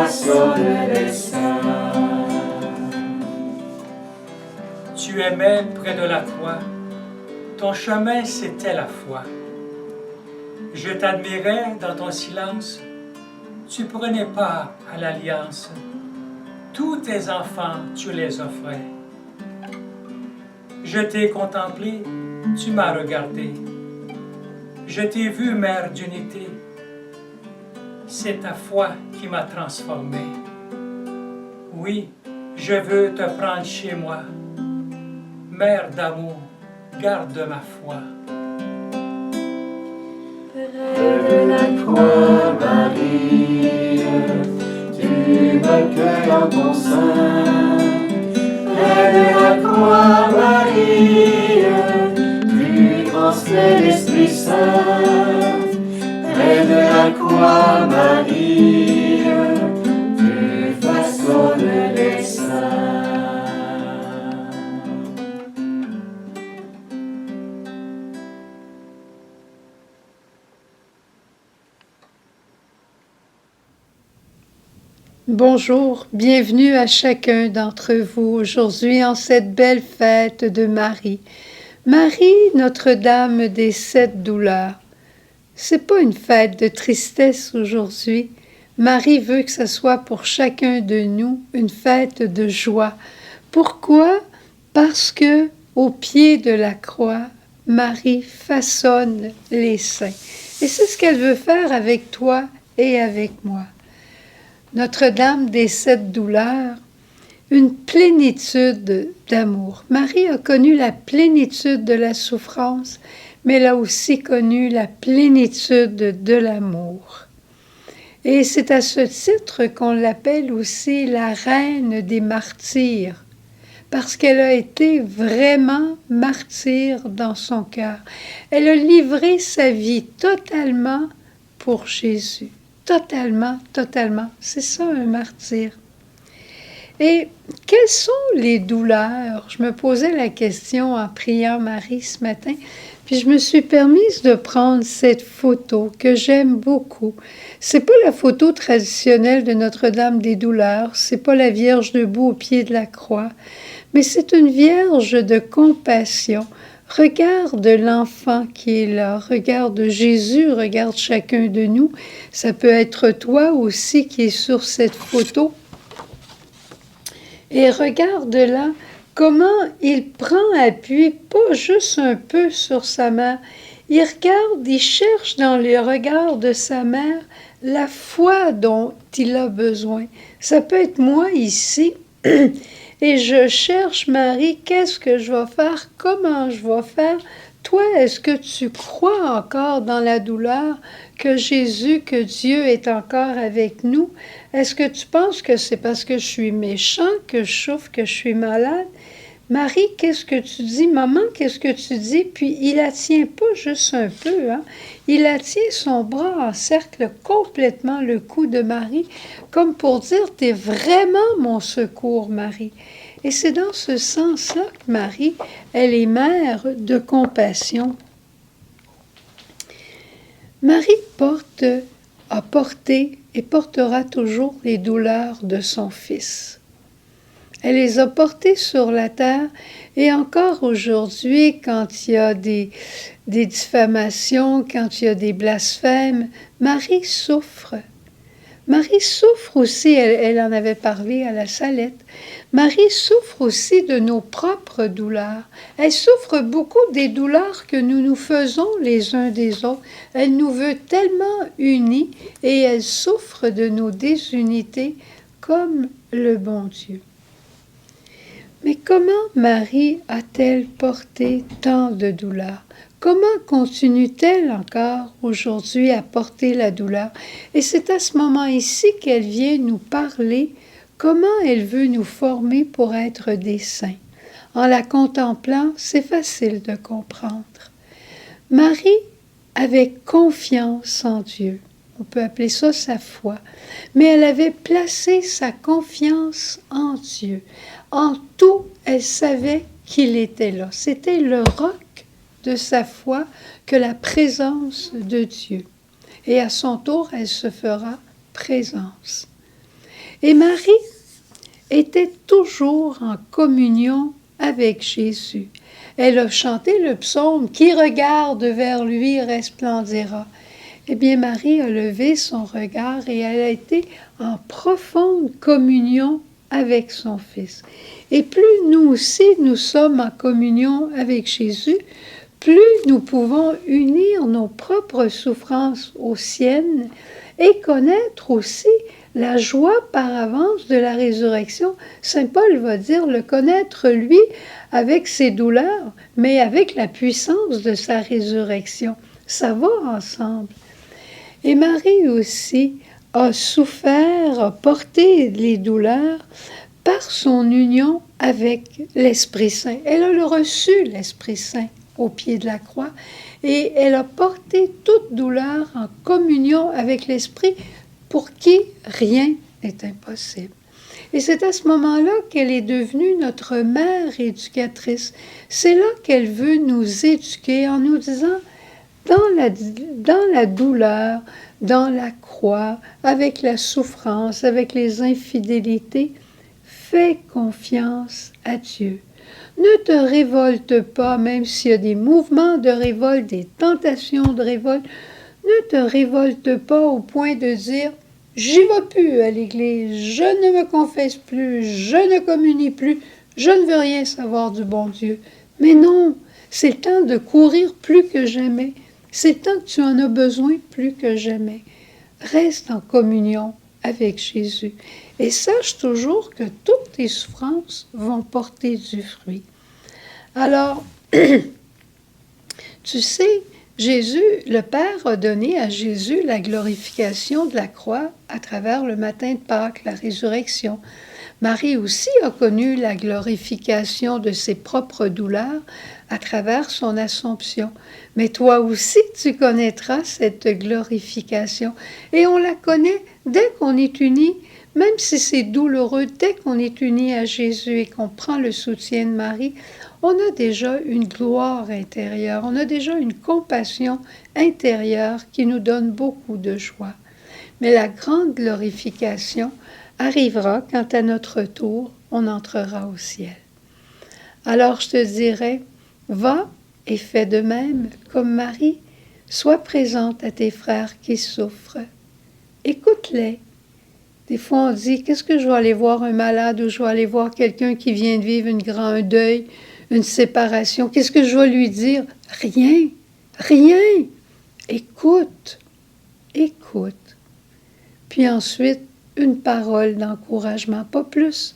façonnes les saints. Tu aimais près de la croix, ton chemin c'était la foi. Je t'admirais dans ton silence, tu prenais part à l'alliance. Tous tes enfants, tu les offrais. Je t'ai contemplé, tu m'as regardé. Je t'ai vu, mère d'unité. C'est ta foi qui m'a transformé. Oui, je veux te prendre chez moi. Mère d'amour, garde ma foi. Près de la croix, Marie, tu m'accueilles en ton sein. Près de la croix, Marie, tu transmets l'Esprit Saint. Près de la croix, Marie, tu façonnes les saints. Bonjour, bienvenue à chacun d'entre vous aujourd'hui en cette belle fête de Marie. Marie, Notre-Dame des 7 douleurs. C'est pas une fête de tristesse aujourd'hui. Marie veut que ce soit pour chacun de nous une fête de joie. Pourquoi? Parce que au pied de la croix, Marie façonne les saints. Et c'est ce qu'elle veut faire avec toi et avec moi. Notre-Dame des 7 douleurs, une plénitude d'amour. Marie a connu la plénitude de la souffrance, mais elle a aussi connu la plénitude de l'amour. Et c'est à ce titre qu'on l'appelle aussi la reine des martyrs, parce qu'elle a été vraiment martyre dans son cœur. Elle a livré sa vie totalement pour Jésus. Totalement. C'est ça un martyr. Et quelles sont les douleurs? Je me posais la question en priant Marie ce matin, puis je me suis permise de prendre cette photo que j'aime beaucoup. C'est pas la photo traditionnelle de Notre-Dame des douleurs, c'est pas la Vierge debout au pied de la croix, mais c'est une Vierge de compassion. Regarde l'enfant qui est là, regarde Jésus, regarde chacun de nous. Ça peut être toi aussi qui es sur cette photo. Et regarde là comment il prend appui, pas juste un peu sur sa mère. Il regarde, il cherche dans le regard de sa mère la foi dont il a besoin. Ça peut être moi ici. Et je cherche, Marie, qu'est-ce que je vais faire? Comment je vais faire? Toi, est-ce que tu crois encore dans la douleur, que Jésus, que Dieu est encore avec nous? Est-ce que tu penses que c'est parce que je suis méchant, que je souffre, que je suis malade? Marie, qu'est-ce que tu dis? Maman, qu'est-ce que tu dis? Puis il la tient pas juste un peu, hein? Il la tient, son bras encercle complètement le cou de Marie, comme pour dire, t'es vraiment mon secours, Marie. Et c'est dans ce sens-là que Marie, elle est mère de compassion. Marie a porté et portera toujours les douleurs de son Fils. Elle les a portées sur la terre et encore aujourd'hui, quand il y a des diffamations, quand il y a des blasphèmes, Marie souffre. Marie souffre aussi, elle en avait parlé à la Salette, Marie souffre aussi de nos propres douleurs. Elle souffre beaucoup des douleurs que nous nous faisons les uns des autres. Elle nous veut tellement unis et elle souffre de nos désunités comme le bon Dieu. Mais comment Marie a-t-elle porté tant de douleurs? Comment continue-t-elle encore aujourd'hui à porter la douleur? Et c'est à ce moment ici qu'elle vient nous parler comment elle veut nous former pour être des saints. En la contemplant, c'est facile de comprendre. Marie avait confiance en Dieu. On peut appeler ça sa foi. Mais elle avait placé sa confiance en Dieu. En tout, elle savait qu'il était là. C'était le roc de sa foi que la présence de Dieu. Et à son tour, elle se fera présence. Et Marie était toujours en communion avec Jésus. Elle a chanté le psaume « Qui regarde vers lui resplendira ». Eh bien, Marie a levé son regard et elle a été en profonde communion avec son Fils. Et plus nous aussi, nous sommes en communion avec Jésus, plus nous pouvons unir nos propres souffrances aux siennes et connaître aussi la joie par avance de la résurrection. Saint Paul va dire le connaître, lui, avec ses douleurs, mais avec la puissance de sa résurrection. Ça va ensemble. Et Marie aussi a souffert, a porté les douleurs par son union avec l'Esprit Saint. Elle a reçu l'Esprit Saint au pied de la croix et elle a porté toute douleur en communion avec l'Esprit pour qui rien n'est impossible. Et c'est à ce moment-là qu'elle est devenue notre mère éducatrice. C'est là qu'elle veut nous éduquer en nous disant dans la douleur, dans la croix, avec la souffrance, avec les infidélités, fais confiance à Dieu. Ne te révolte pas, même s'il y a des mouvements de révolte, des tentations de révolte, ne te révolte pas au point de dire « j'y vais plus à l'église, je ne me confesse plus, je ne communie plus, je ne veux rien savoir du bon Dieu. » Mais non, c'est le temps de courir plus que jamais. C'est le temps que tu en as besoin plus que jamais. Reste en communion avec Jésus. Et sache toujours que toutes tes souffrances vont porter du fruit. Alors, tu sais, Jésus, le Père a donné à Jésus la glorification de la croix à travers le matin de Pâques, la résurrection. Marie aussi a connu la glorification de ses propres douleurs à travers son Assomption. Mais toi aussi, tu connaîtras cette glorification. Et on la connaît dès qu'on est uni, même si c'est douloureux, dès qu'on est uni à Jésus et qu'on prend le soutien de Marie, on a déjà une gloire intérieure, on a déjà une compassion intérieure qui nous donne beaucoup de joie. Mais la grande glorification arrivera quand à notre tour, on entrera au ciel. Alors je te dirais, va et fais de même comme Marie, sois présente à tes frères qui souffrent. Écoute-les. Des fois on dit, qu'est-ce que je vais aller voir un malade ou je vais aller voir quelqu'un qui vient de vivre un deuil, une séparation. Qu'est-ce que je vais lui dire? Rien, rien. Écoute, écoute. Puis ensuite, une parole d'encouragement, pas plus.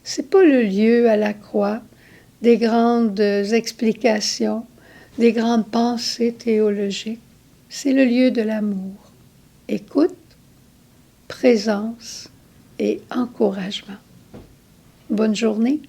C'est pas le lieu à la croix des grandes explications, des grandes pensées théologiques. C'est le lieu de l'amour. Écoute, présence et encouragement. Bonne journée.